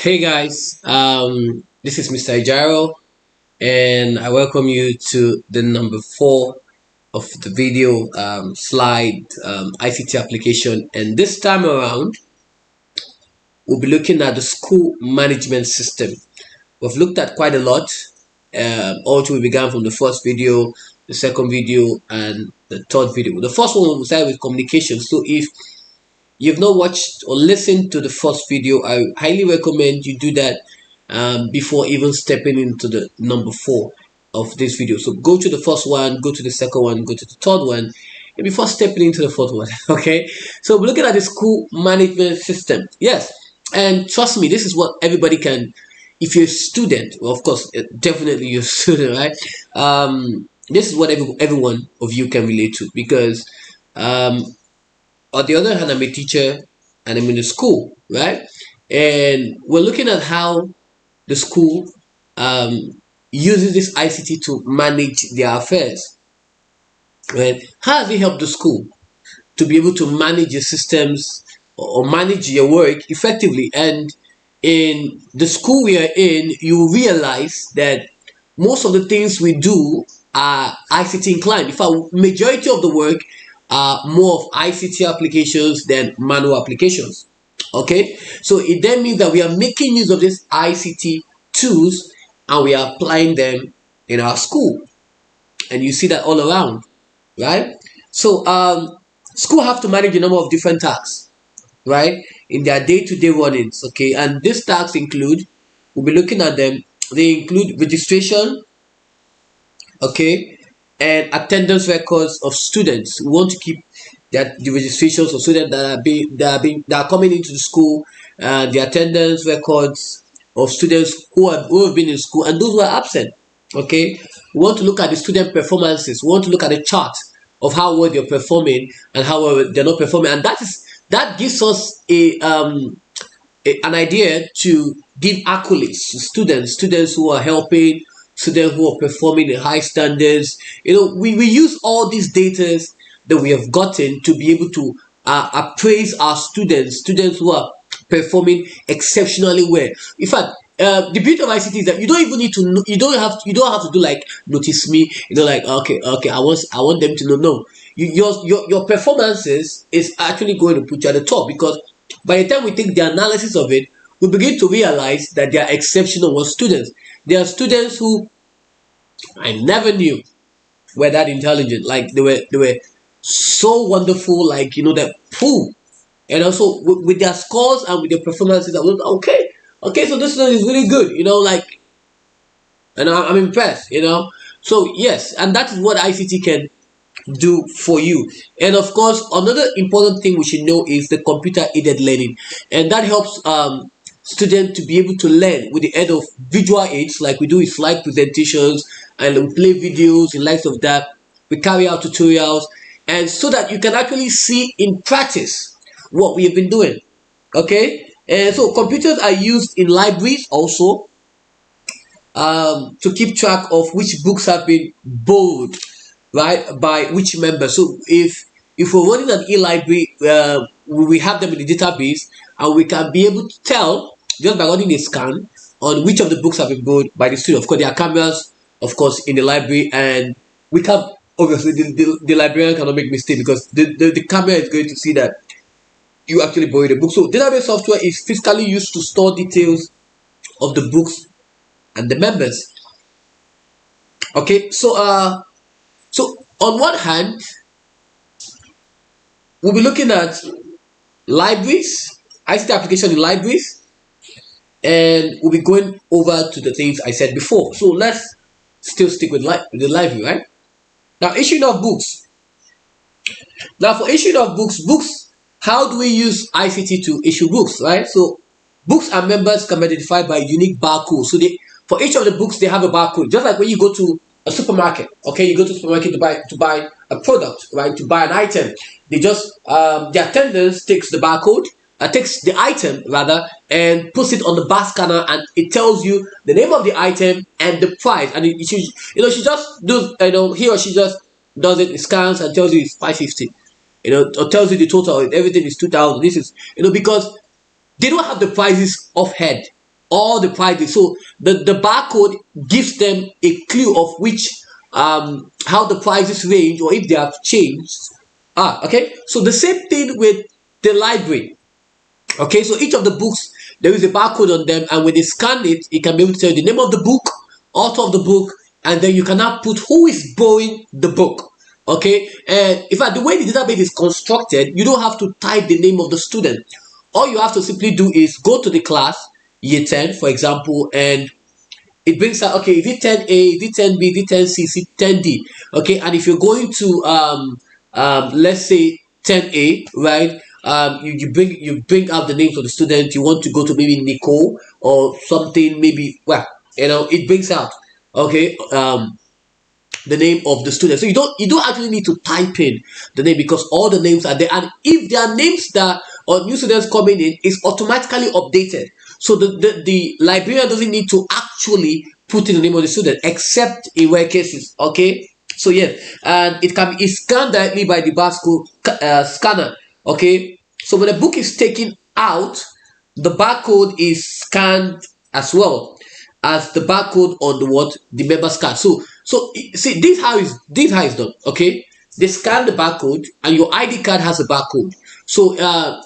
Hey guys, this is Mr. Ijaro, and I welcome you to the number 4 of the video slide ICT application. And this time around, we'll be looking at the school management system. We've looked at quite a lot. Also, we began from the first video, the second video, and the third video. The first one will start with communication. So if you've not watched or listened to the first video, I highly recommend you do that before even stepping into the number 4 of this video. So go to the first one, go to the second one, go to the third one, and before stepping into the fourth one. Okay, so we're looking at the school management system. Yes, and trust me, this is what everybody can. If you're a student, well, of course, definitely you're a student, right? This is what every one of you can relate to, because on the other hand, I'm a teacher and I'm in the school, right? And we're looking at how the school uses this ICT to manage their affairs. Right? How has it helped the school to be able to manage your systems or manage your work effectively? And in the school we are in, you realize that most of the things we do are ICT inclined. In fact, majority of the work are more of ICT applications than manual applications. Okay, so it then means that we are making use of these ICT tools and we are applying them in our school, and you see that all around, right? So school have to manage a number of different tasks, right, in their day-to-day runnings. Okay, and these tasks include, we'll be looking at them, they include registration, okay, and attendance records of students. We want to keep the registrations of students that are coming into the school, the attendance records of students who have been in school and those who are absent. Okay, we want to look at the student performances. We want to look at the chart of how well they're performing and how well they're not performing, and that gives us an idea to give accolades to students who are helping, students who are performing in high standards. We use all these data that we have gotten to be able to appraise our students who are performing exceptionally well. In fact, the beauty of ICT is that you don't even need to know, you don't have to do like notice me, like okay, I want them to know. No, your performances is actually going to put you at the top, because by the time we take the analysis of it, we begin to realize that they are exceptional students. There are students who I never knew were that intelligent. Like they were so wonderful, like that pooh. And also with their scores and with their performances, I was okay, so this student is really good, like, and I'm impressed, So yes, and that is what ICT can do for you. And of course, another important thing we should know is the computer aided learning, and that helps students to be able to learn with the aid of visual aids, like we do with slide presentations, and we play videos in light of that. We carry out tutorials, and so that you can actually see in practice what we have been doing. Okay, and so computers are used in libraries also, to keep track of which books have been borrowed, right, by which member. So if we're running an e-library, we have them in the database, and we can be able to tell just by running a scan on which of the books have been borrowed by the student. Of course, there are cameras, of course, in the library, and we can obviously the librarian cannot make mistake, because the camera is going to see that you actually borrowed the book. So database software is physically used to store details of the books and the members. Okay, so on one hand, we'll be looking at libraries, ICT application in libraries, and we'll be going over to the things I said before. So let's still stick with the library, right? Now, issuing of books. Now, for issuing of books, how do we use ICT to issue books, right? So books and members can be identified by unique barcode. So for each of the books, they have a barcode. Just like when you go to a supermarket, okay, you go to a supermarket to buy a product, right, to buy an item. They just the attendant takes the barcode, takes the item rather, and puts it on the bar scanner, and it tells you the name of the item and the price. And she just does, he or she just does it, scans and tells you it's 550, or tells you the total, everything is 2,000. This is, because they don't have the prices off head. all the prices. So the barcode gives them a clue of which how the prices range or if they have changed. Okay. So the same thing with the library. Okay, so each of the books there is a barcode on them, and when they scan it, it can be able to tell you the name of the book, author of the book, and then you can now put who is borrowing the book. Okay, and in fact, the way the database is constructed, you don't have to type the name of the student. All you have to simply do is go to the class, year 10, for example, and it brings out, okay, is it 10A, is it 10B, is it 10C, is it 10D? Okay, and if you're going to let's say 10A, right? You bring out the names of the student. You want to go to maybe Nicole or something, maybe, well, it brings out, okay, the name of the student. So you don't actually need to type in the name because all the names are there. And if there are names that or new students coming in, it's automatically updated. So the librarian doesn't need to actually put in the name of the student except in rare cases. Okay. So yes, and it can be scanned directly by the barcode scanner. Okay. So when a book is taken out, the barcode is scanned as well as the barcode on the member's card. So see, this how it's done. Okay, they scan the barcode and your ID card has a barcode. So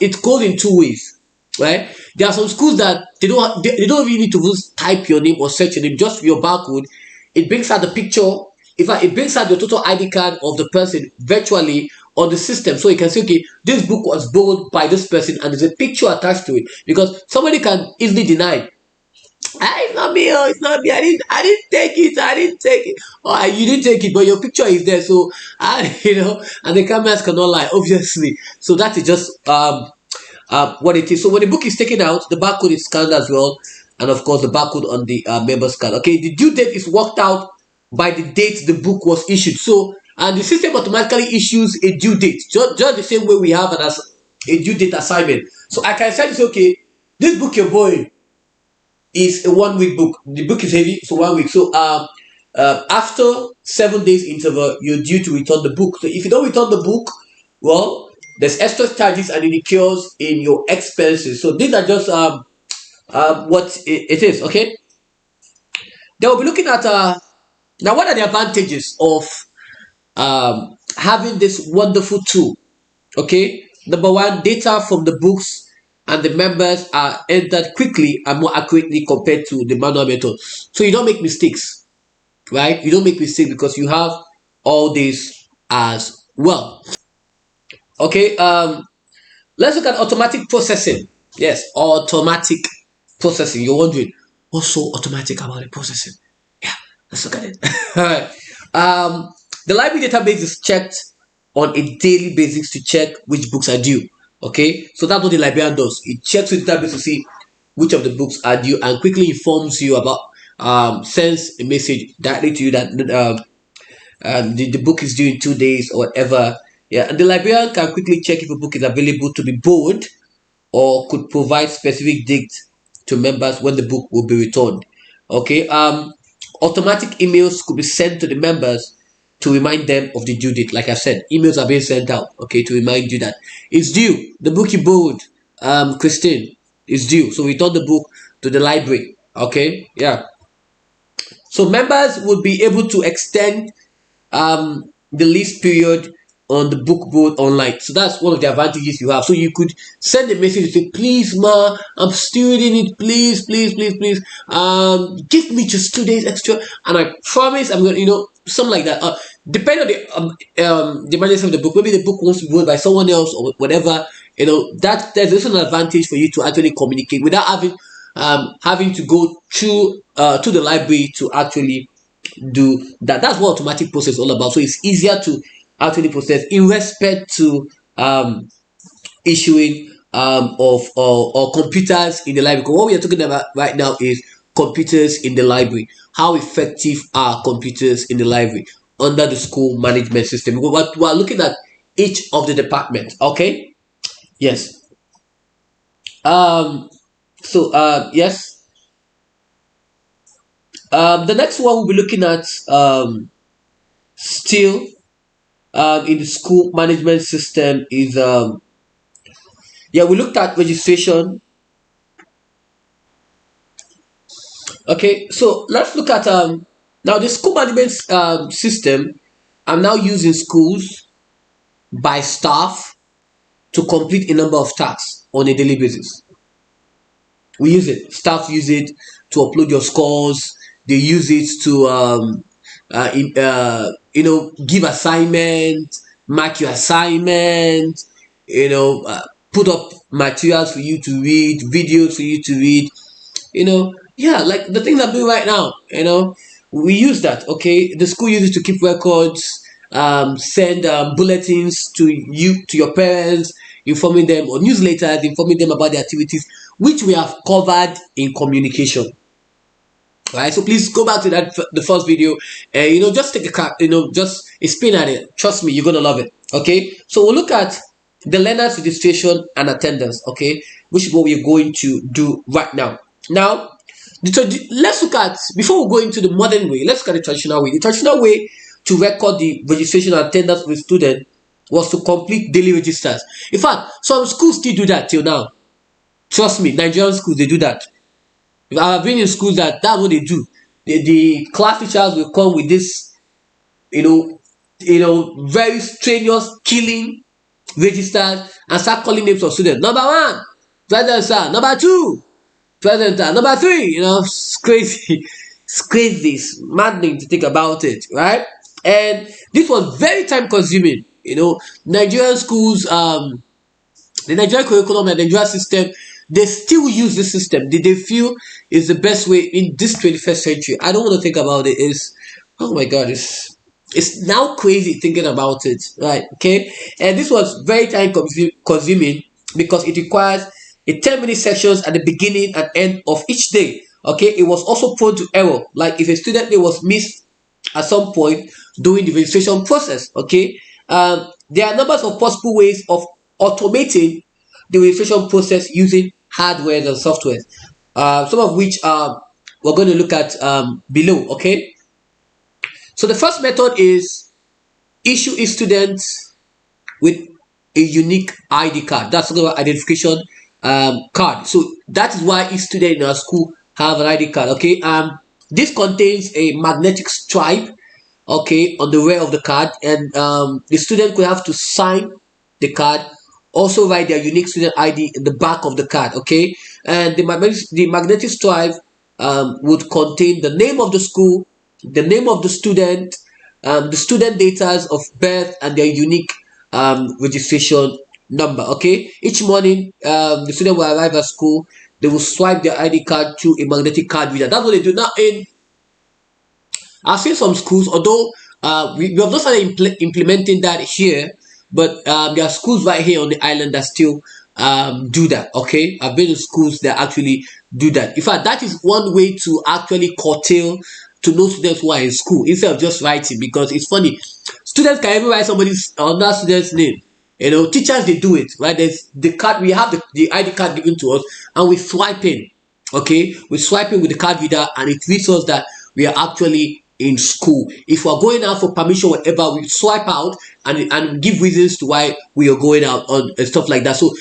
it goes in two ways, right? There are some schools that they don't really need to just type your name or search your name, just your barcode. It brings out the picture. In fact, it brings out the total ID card of the person virtually on the system, so you can say, okay, this book was borrowed by this person, and there's a picture attached to it, because somebody can easily deny, it's not me. Oh, it's not me. I didn't take it. I didn't take it. Oh, you didn't take it, but your picture is there. So and the cameras cannot lie, obviously. So that is just what it is. So when the book is taken out, the barcode is scanned as well, and of course the barcode on the member's card. Okay, the due date is worked out by the date the book was issued. So and the system automatically issues a due date, just the same way we have a due date assignment. So I can say, okay, this book you're borrowing is a 1 week book. The book is heavy, so 1 week. So after 7 days interval, you're due to return the book. So if you don't return the book, well, there's extra charges and it occurs in your expenses. So these are just what it is. Okay. They will be looking at now. What are the advantages of having this wonderful tool? Okay. Number one, data from the books and the members are entered quickly and more accurately compared to the manual method. So you don't make mistakes, right? You don't make mistakes because you have all this as well. Okay, let's look at automatic processing. Yes, automatic processing. You're wondering, what's so automatic about the processing? Yeah, let's look at it. All right. The library database is checked on a daily basis to check which books are due. Okay, so that's what the librarian does. It checks the database to see which of the books are due and quickly informs you about, sends a message directly to you that the book is due in 2 days or whatever. Yeah, and the librarian can quickly check if a book is available to be borrowed or could provide specific dates to members when the book will be returned. Okay, automatic emails could be sent to the members to remind them of the due date. Like I said, emails are being sent out, okay, to remind you that it's due. The book you borrowed, Christine, is due. So return the book to the library. Okay, yeah. So members would be able to extend the lease period on the book board online. So that's one of the advantages you have. So you could send a message to say, please, ma, I'm still reading it. Please, please, please, please. Give me just 2 days extra, and I promise I'm gonna, something like that. Depending on the manager of the book, maybe the book wants to be read by someone else or whatever. That there's also an advantage for you to actually communicate without having to go through to the library to actually do that. That's what automatic process is all about. So it's easier to actually process in respect to issuing of or computers in the library. Because what we are talking about right now is computers in the library. How effective are computers in the library under the school management system? Because we are looking at each of the departments. Okay. Yes. So yes. The next one we'll be looking at still in the school management system is yeah, we looked at registration. Okay, so let's look at now the school management system are now used in schools by staff to complete a number of tasks on a daily basis. We use it. Staff use it to upload your scores. They use it to give assignment, mark your assignment, put up materials for you to read, videos for you to read, yeah, like the things I'm doing right now. We use that. Okay, the school uses to keep records, send bulletins to your parents, informing them, or newsletters informing them about the activities which we have covered in communication. Right, so please go back to the first video, and just take a just a spin at it. Trust me, you're gonna love it. Okay, so we'll look at the learners registration and attendance. Okay, which is what we're going to do right now. Let's look at, before we go into the modern way, let's look at the traditional way. The traditional way to record the registration and attendance with student was to complete daily registers. In fact, some schools still do that till now. Trust me, Nigerian schools, they do that. I've been in schools that's what they do. The class teachers will come with this, very strenuous killing registers and start calling names of students. Number one, present sir. Number two, present sir. Number three. It's crazy. It's crazy. It's maddening to think about it, right? And this was very time consuming. Nigerian schools, the Nigerian curriculum and the Nigerian system, they still use this system. They feel is the best way in this 21st century. I don't want to think about it. Oh my god, it's now crazy thinking about it, right? Okay, and this was very time consuming because it requires a 10-minute sections at the beginning and end of each day. Okay, it was also prone to error, like if a student day was missed at some point during the registration process. Okay, there are numbers of possible ways of automating the registration process using hardware and software, some of which we're going to look at below. Okay, so the first method is issue a student with a unique ID card. That's the identification card. So that is why each student in our school have an ID card. Okay, this contains a magnetic stripe, okay, on the rear of the card, and the student could have to sign the card, also write their unique student ID in the back of the card. Okay, and the magnetic stripe would contain the name of the school, the name of the student data of birth, and their unique registration number. Okay, each morning the student will arrive at school. They will swipe their ID card through a magnetic card reader. That's what they do now. I've seen some schools, although we have not started implementing that here, but there are schools right here on the island that still do that. Okay, I've been in schools that actually do that. In fact, that is one way to actually curtail to know students who are in school instead of just writing, because it's funny, students can even write somebody's another student's name. Teachers, they do it, right? There's the card, we have the ID card given to us, and we swipe in. Okay, we swipe in with the card reader, and it reads us that we are actually in school. If we're going out for permission, whatever, we swipe out and give reasons to why we are going out on and stuff like that. So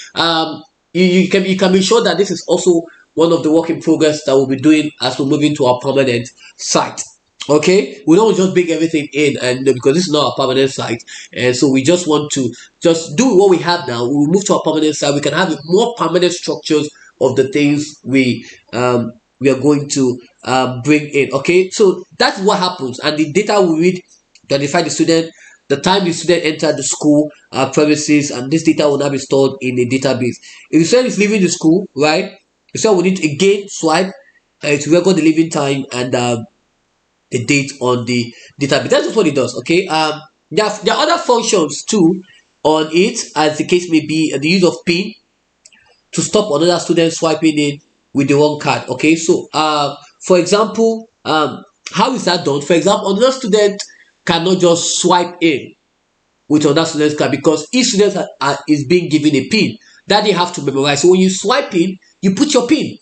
you can be sure that this is also one of the work in progress that we'll be doing as we move into our permanent site. Okay, we don't just bring everything in, and because this is not our permanent site, and so we just want to just do what we have now. We will move to our permanent site. We can have more permanent structures of the things we are going to bring in. Okay, so that's what happens, and the data we read to identify the student, the time the student entered the school premises, and this data will now be stored in a database. If the student is leaving the school, right, the student will need to again swipe to record the leaving time and the date on the database. That's just what it does. Okay, there are other functions too on it, as the case may be. The use of PIN to stop another student swiping in with the wrong card. Okay, so for example, how is that done? For example, another student cannot just swipe in with another student's card, because each student is being given a PIN that they have to memorize. So when you swipe in, you put your PIN.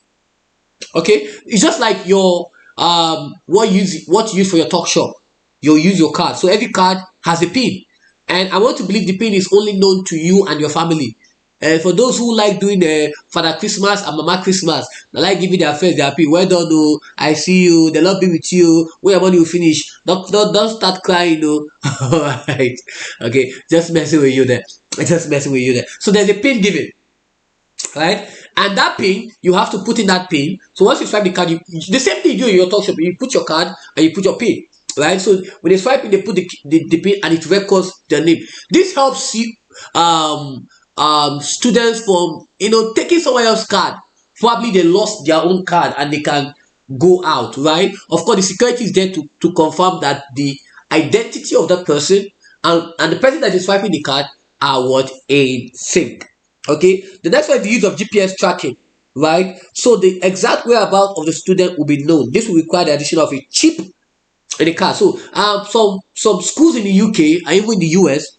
Okay, it's just like your what you use for your talk shop. You'll use your card, so every card has a PIN, and I want to believe the PIN is only known to you and your family. And for those who like doing Father Christmas and Mama Christmas, they like giving their friends their pin. Well done, oh, I see you. The Lord be with you. When your money will finish, don't start crying, oh. Alright. Okay, just messing with you there. Just messing with you there. So there's a pin given, right? And that pin, you have to put in that pin. So once you swipe the card, the same thing you do in your talk shop. You put your card and you put your pin, right? So when they swipe it, they put the pin and it records the name. This helps you students from taking someone else's card. Probably they lost their own card and they can go out, right? Of course, the security is there to confirm that the identity of that person and the person that is swiping the card are what in sync. Okay, the next one is the use of GPS tracking, right? So the exact whereabouts of the student will be known. This will require the addition of a chip in the card. So some schools in the UK and even in the US,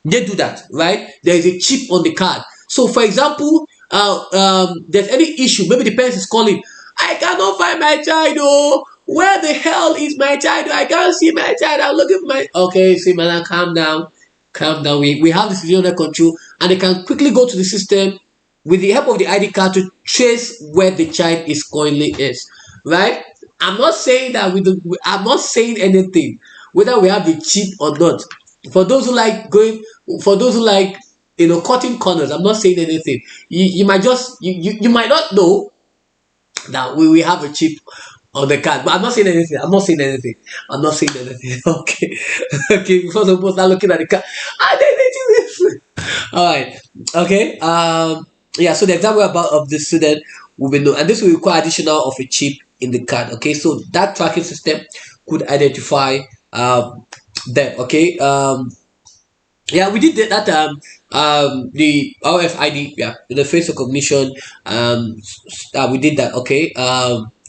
they do that, right? There is a chip on the card. So for example, there's any issue, maybe the parent is calling, I cannot find my child, oh, where the hell is my child? I can't see my child, I'm looking for my, okay, see, man, calm down. We have this video under control, and they can quickly go to the system with the help of the ID card to trace where the child is currently is, right? I'm not saying that I'm not saying anything whether we have the chip or not. For those who like cutting corners, I'm not saying anything. You might just you might not know that we have a chip on the card, but I'm not saying anything. I'm not saying anything. I'm not saying anything. Okay, okay. Before the people start looking at the card, all right. Okay. Yeah. So the example of the student will be known, and this will require additional of a chip in the card. Okay. So that tracking system could identify them. Okay. Yeah, we did that the RFID, yeah, the face recognition, we did that, okay,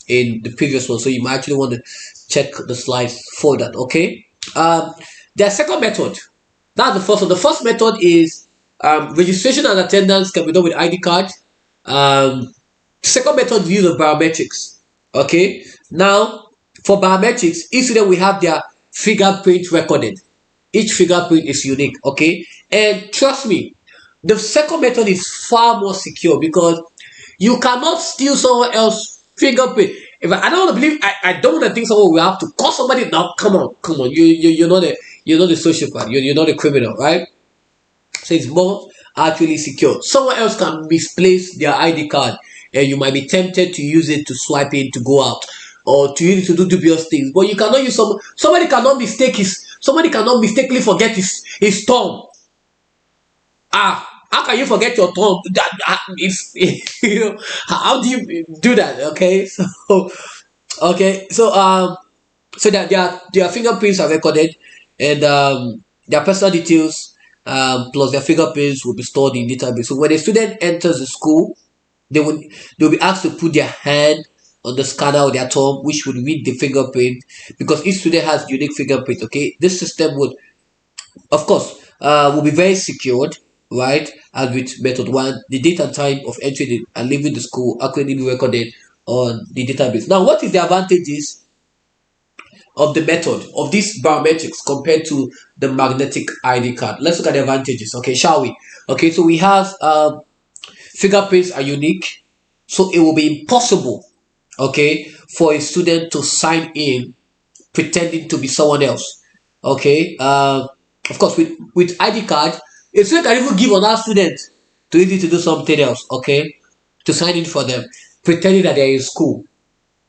in the previous one, so you might actually want to check the slides for that. Okay, the second method, that's the first one. The first method is registration and attendance can be done with ID card. Second method is use of biometrics. Okay, now for biometrics, each student will have their fingerprint recorded. Each fingerprint is unique. Okay, and trust me, the second method is far more secure because you cannot steal someone else's fingerprint. If I don't want to believe, I don't want to think someone will have to call somebody now. Come on, you're not a sociopath, you're not a criminal, right? So it's more actually secure. Someone else can misplace their ID card and you might be tempted to use it to swipe in to go out or to use it to do dubious things. But you cannot use somebody cannot mistakenly forget his thumb. How can you forget your thumb? If how do you do that? Okay, so that their fingerprints are recorded, and their personal details plus their fingerprints will be stored in database. So when a student enters the school, they'll be asked to put their hand on the scanner or their thumb, which would read the fingerprint, because each student has unique fingerprint. Okay, this system would, of course, will be very secured, right? As with method one, the date and time of entering and leaving the school accurately be recorded on the database. Now, what is the advantages of the method of these biometrics compared to the magnetic ID card? Let's look at the advantages. Okay, shall we? Okay, so we have fingerprints are unique, so it will be impossible, okay, for a student to sign in pretending to be someone else. Okay, of course, with ID card, a student can even give another student to use it to do something else. Okay, to sign in for them, pretending that they're in school.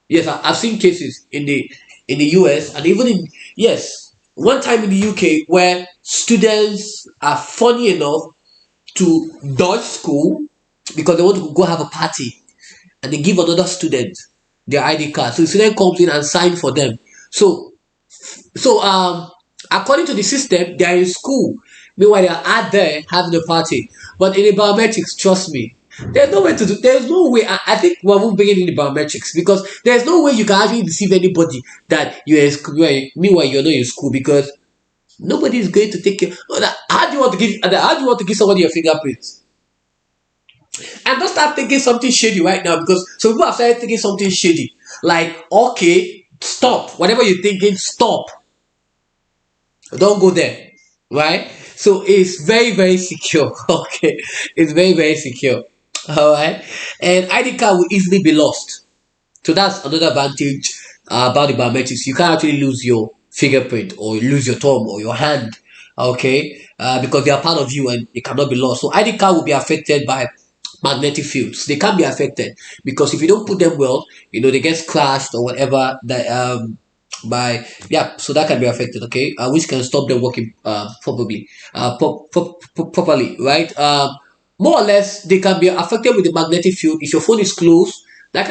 Yes, I've seen cases in the US and even in, yes, one time in the UK where students are funny enough to dodge school because they want to go have a party, and they give another student their ID card. So the student comes in and signs for them. So according to the system, they are in school. Meanwhile, they are out there having a party. But in the biometrics, trust me, there's no way to do. There's no way. I think we're moving in the biometrics because there's no way you can actually deceive anybody that you're in school. Meanwhile, you're not in school because nobody is going to take care. How do you want to give? How do you want to give somebody your fingerprints? And don't start thinking something shady right now, because some people have started thinking something shady. Like, okay, stop. Whatever you're thinking, stop. Don't go there. Right? So it's very, very secure. Okay, it's very, very secure. All right, and ID card will easily be lost. So that's another advantage about the biometrics. You can't actually lose your fingerprint or lose your thumb or your hand, okay? Because they are part of you and they cannot be lost. So ID card will be affected by magnetic fields. They can be affected because if you don't put them well, they get scratched or whatever. That by yeah, so that can be affected. Okay, which can stop them working probably properly, right? More or less, they can be affected with the magnetic field. If your phone is closed, that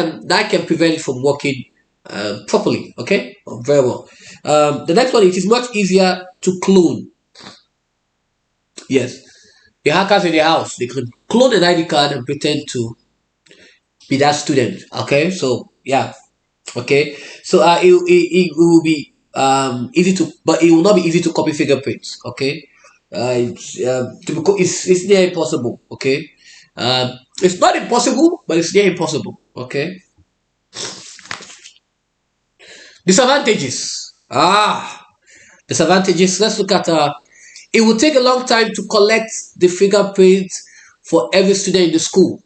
can prevent it from working properly. Okay, very well. The next one, it is much easier to clone. Yes, the hackers in the house, they can clone an ID card and pretend to be that student. Okay, so yeah, okay, so it will be easy to, but it will not be easy to copy fingerprints. Okay, it's near impossible. Okay, it's not impossible, but it's near impossible. Okay. Disadvantages. Disadvantages. Let's look at it will take a long time to collect the fingerprints for every student in the school.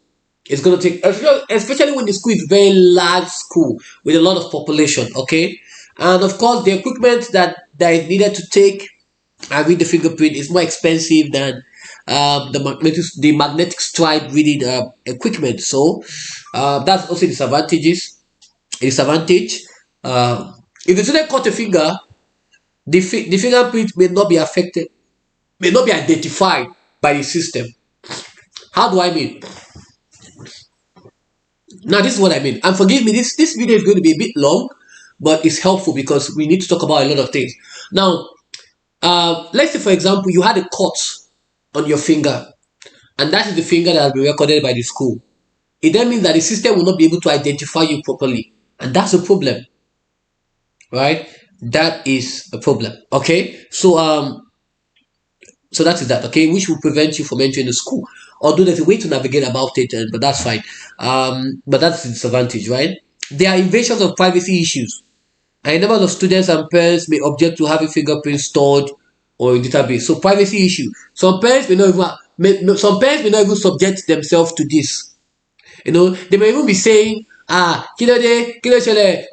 It's going to take, especially when the school is very large school with a lot of population. Okay, and of course the equipment that is needed to take and read the fingerprint is more expensive than the magnetic stripe reading equipment. So that's also disadvantages. Disadvantage. If the student cut a finger, the fingerprint may not be affected, may not be identified by the system. How do I mean? Now, this is what I mean. And forgive me, this video is going to be a bit long, but it's helpful because we need to talk about a lot of things. Now, let's say, for example, you had a cut on your finger, and that is the finger that has been recorded by the school. It then means that the system will not be able to identify you properly, and that's a problem, right? That is a problem. Okay, so that is that. Okay, which will prevent you from entering the school. Although there's a way to navigate about it, but that's fine. But that's the disadvantage, right? There are invasions of privacy issues. And a number of students and parents may object to having fingerprints stored or in database. So privacy issue. Some parents may not even some parents may not even subject themselves to this. They may even be saying, kilo chele,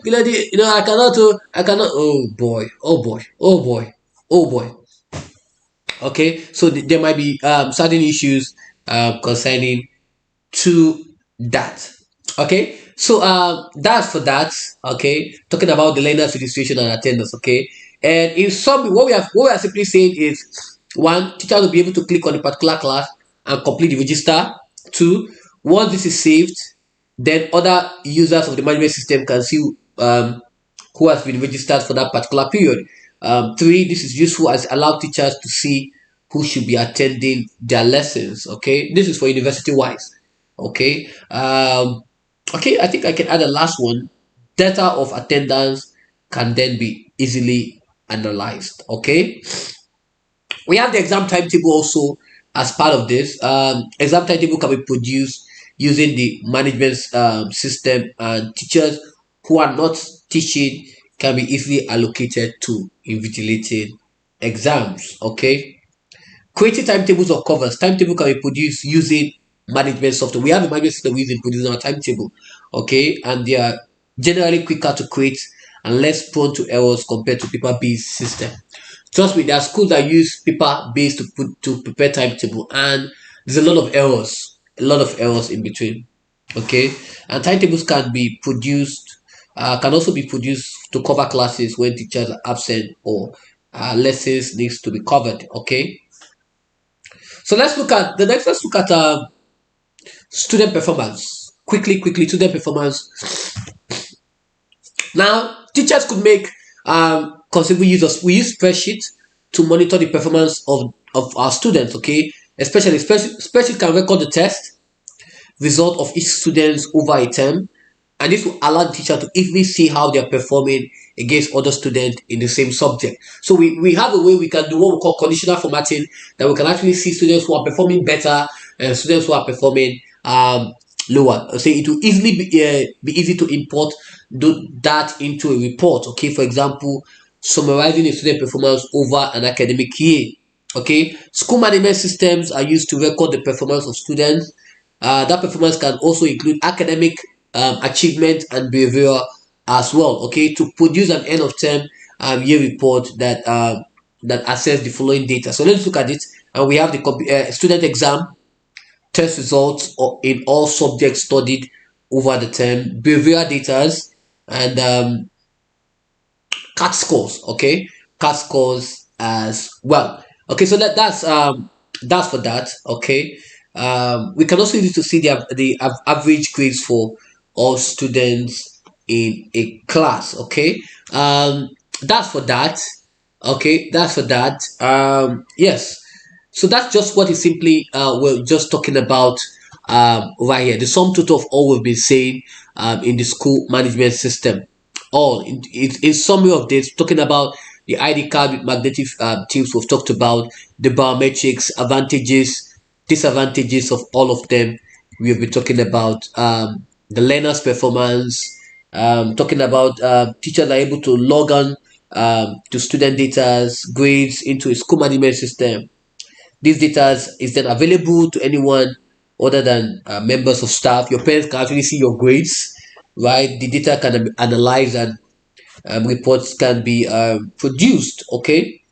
I cannot. Oh boy, oh boy, oh boy, oh boy. Okay, so there might be certain issues concerning to that. Okay, so that's for that. Okay, talking about the learners registration and attendance. Okay, and in some, what we are simply saying is, one, teacher will be able to click on a particular class and complete the register. Two, once this is saved, then other users of the management system can see who has been registered for that particular period. Three, this is useful as allow teachers to see who should be attending their lessons. Okay, this is for university wise. Okay, okay, I think I can add a last one. Data of attendance can then be easily analyzed. Okay, we have the exam timetable also as part of this. Exam timetable can be produced using the management system, and teachers who are not teaching can be easily allocated to invigilating exams. Okay, creating timetables or covers. Timetable can be produced using management software. We have a management system we use in producing our timetable. Okay, and they are generally quicker to create and less prone to errors compared to paper-based system. Trust me, there are schools that use paper-based to prepare timetable, and there's a lot of errors in between. Okay, and timetables can be produced, can also be produced to cover classes when teachers are absent or lessons needs to be covered. Okay, so let's look at student performance quickly. Student performance. Now, teachers could make considerable use of, we use spreadsheets to monitor the performance of our students. Okay, especially spreadsheet can record the test result of each student over a term, and this will allow the teacher to easily see how they are performing against other students in the same subject. So we have a way we can do what we call conditional formatting, that we can actually see students who are performing better and students who are performing lower. So it will easily be easy to import that into a report. Okay, for example, summarizing a student performance over an academic year. Okay, school management systems are used to record the performance of students. That performance can also include academic achievement and behavior as well. Okay, to produce an end of term year report that assess the following data. So let's look at it. And we have the student exam, test results in all subjects studied over the term, behavioral data, and cat scores. Okay, cat scores as well. Okay, so that's for that. Okay, we can also use it to see the average grades for all students in a class. Okay, that's for that. Okay, that's for that. Yes, so that's just what is simply we're just talking about right here. The sum total of all we've been saying in the school management system. All in summary of this, talking about the ID card with magnetic tips. We've talked about the biometrics, advantages, disadvantages of all of them. We've been talking about the learner's performance, talking about teachers are able to log on to student data, grades into a school management system. This data is then available to anyone other than members of staff. Your parents can actually see your grades, right? The data can be analyzed and reports can be produced. Okay,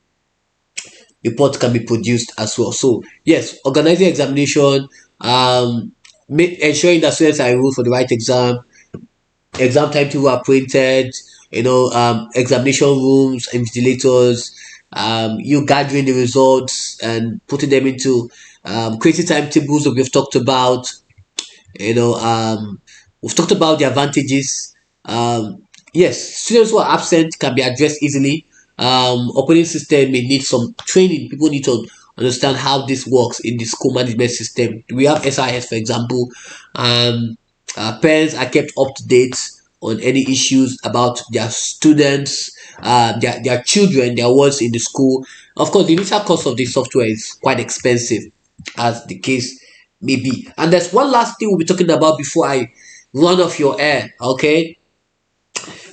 reports can be produced as well. So yes, organizing examination, ensuring that students are enrolled for the right exam timetable are printed, examination rooms, invigilators, you gathering the results and putting them into creating timetables that we've talked about. you know um, we've talked about the advantages. Yes, students who are absent can be addressed easily. Operating system may need some training. People need to understand how this works in the school management system. We have SIS, for example. Parents are kept up to date on any issues about their students, their children, their words in the school. Of course, the initial cost of the software is quite expensive, as the case may be. And there's one last thing we'll be talking about before I run off your air. Okay,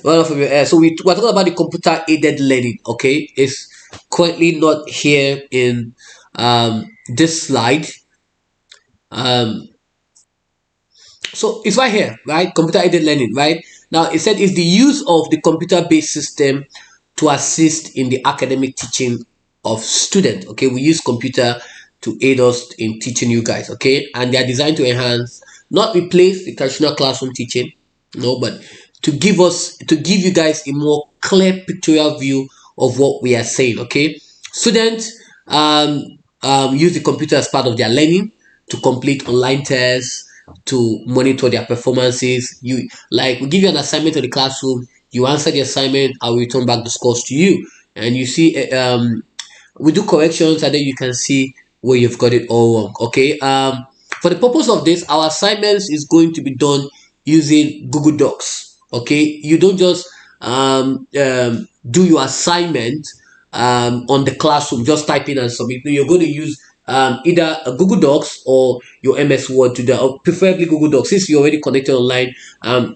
run off of your air. So we're talking about the computer aided learning. Okay, it's currently not here in this slide. Um, So it's right here, right? Computer aided learning, right? Now it said it's the use of the computer based system to assist in the academic teaching of students. Okay, we use computer to aid us in teaching you guys. Okay, and they are designed to enhance, not replace the traditional classroom teaching, no, but to give you guys a more clear pictorial view of what we are saying. Okay, students use the computer as part of their learning to complete online tests, to monitor their performances. You like we give you an assignment to the classroom, you answer the assignment, I will return back the scores to you, and you see we do corrections, and then you can see where you've got it all wrong. Okay, for the purpose of this, our assignments is going to be done using Google Docs. Okay, you don't just do your assignment on the classroom, just type in and submit. No, you're going to use either a Google Docs or your MS Word to do, or preferably Google Docs. Since you're already connected online,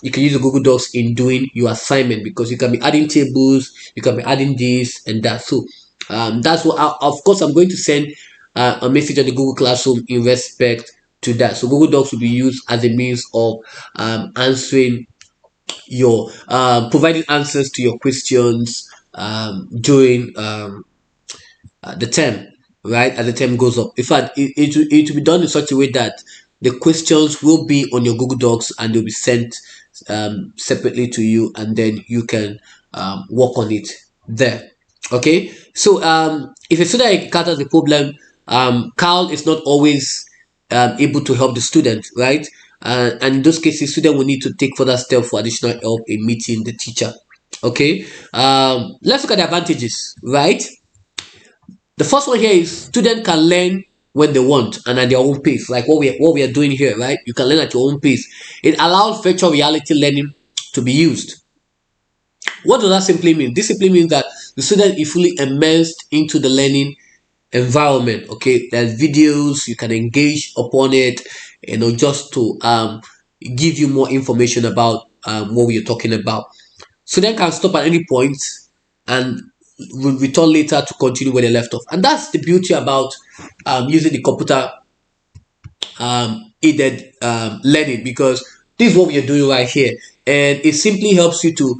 you can use the Google Docs in doing your assignment, because you can be adding tables, you can be adding this and that. So that's what of course I'm going to send a message on the Google Classroom in respect to that. So Google Docs will be used as a means of answering your providing answers to your questions during the term, right? As the term goes up. In fact, it will be done in such a way that the questions will be on your Google Docs and they'll be sent separately to you, and then you can work on it there. Okay, so if a student encounters a problem, Carl is not always able to help the student, right? And in those cases, student will need to take further steps for additional help in meeting the teacher. Okay, let's look at the advantages, right? The first one here is student can learn when they want and at their own pace, like what we are doing here, right? You can learn at your own pace. It allows virtual reality learning to be used. What does that simply mean? This simply means that the student is fully immersed into the learning environment. Okay, there's videos you can engage upon it, just to give you more information about what we are talking about. Student can stop at any point and will return later to continue where they left off. And that's the beauty about using the computer aided learning, because this is what we are doing right here, and it simply helps you to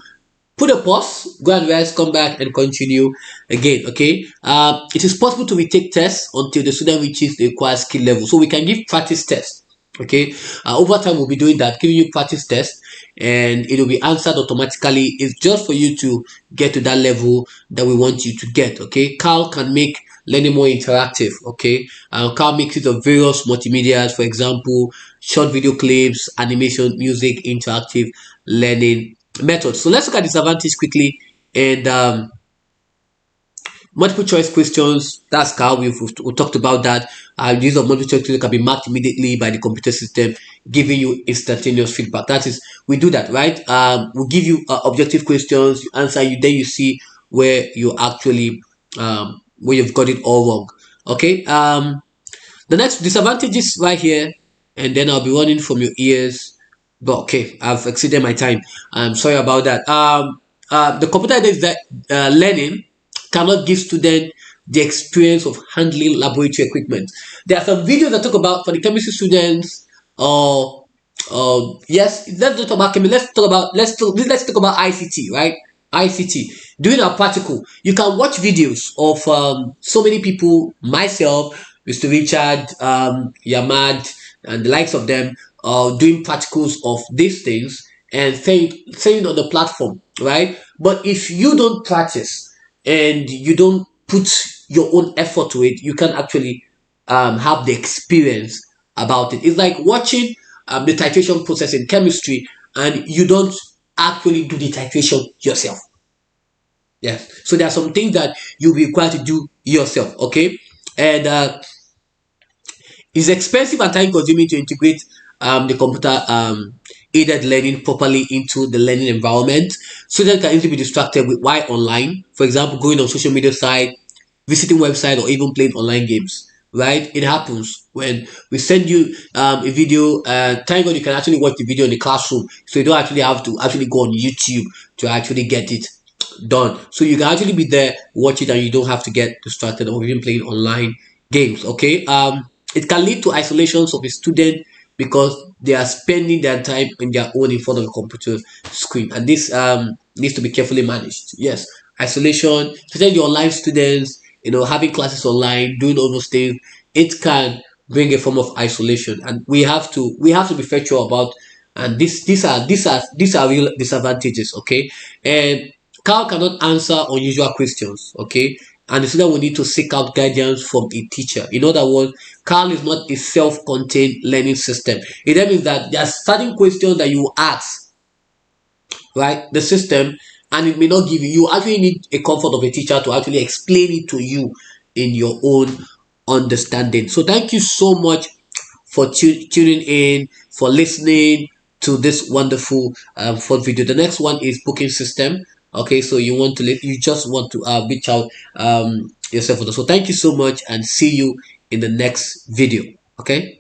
put a pause, go and rest, come back and continue again. Okay, it is possible to retake tests until the student reaches the required skill level, so we can give practice tests. Okay, over time we'll be doing that, giving you practice tests, and it will be answered automatically. It's just for you to get to that level that we want you to get. Okay, Carl can make learning more interactive. Okay, Carl makes it of various multimedia, for example, short video clips, animation, music, interactive learning methods. So let's look at disadvantage quickly. And multiple choice questions, that's how we talked about that. Use of multiple choice questions can be marked immediately by the computer system, giving you instantaneous feedback. That is, we do that, right? We'll give you objective questions, you answer, you then you see where you actually where you've got it all wrong. Okay, the next disadvantage is right here, and then I'll be running from your ears. But okay, I've exceeded my time. I'm sorry about that. The computer is that learning cannot give students the experience of handling laboratory equipment. There are some videos that talk about for the chemistry students, or yes, let's not talk about chemistry. Let's talk about ICT, right? ICT. During our practical, you can watch videos of so many people, myself, Mr. Richard, Yamad, and the likes of them, doing practicals of these things and saying on the platform, right? But if you don't practice and you don't put your own effort to it, you can actually have the experience about it. It's like watching the titration process in chemistry and you don't actually do the titration yourself. Yes. So there are some things that you'll be required to do yourself. Okay. And it's expensive and time consuming to integrate the computer aided learning properly into the learning environment. Students can easily be distracted with why online. For example, going on social media site, visiting website, or even playing online games. Right? It happens when we send you a video. Thank God you can actually watch the video in the classroom, so you don't actually have to actually go on YouTube to actually get it done. So you can actually be there, watch it, and you don't have to get distracted or even playing online games. Okay, it can lead to isolations of a student because they are spending their time on their own in front of a computer screen, and this needs to be carefully managed. Yes, isolation, especially the online students, having classes online, doing all those things, it can bring a form of isolation, and we have to be factual about. And these are real disadvantages. Okay, and Carl cannot answer unusual questions. Okay, and the student will need to seek out guidance from a teacher. In other words, Carl is not a self-contained learning system. It means that there are certain questions that you ask, right, the system, and it may not give you. You actually need a comfort of a teacher to actually explain it to you in your own understanding. So thank you so much for tuning in, for listening to this wonderful fourth video. The next one is booking system. Okay, so you just want to reach out yourself with us. So thank you so much, and see you in the next video. Okay.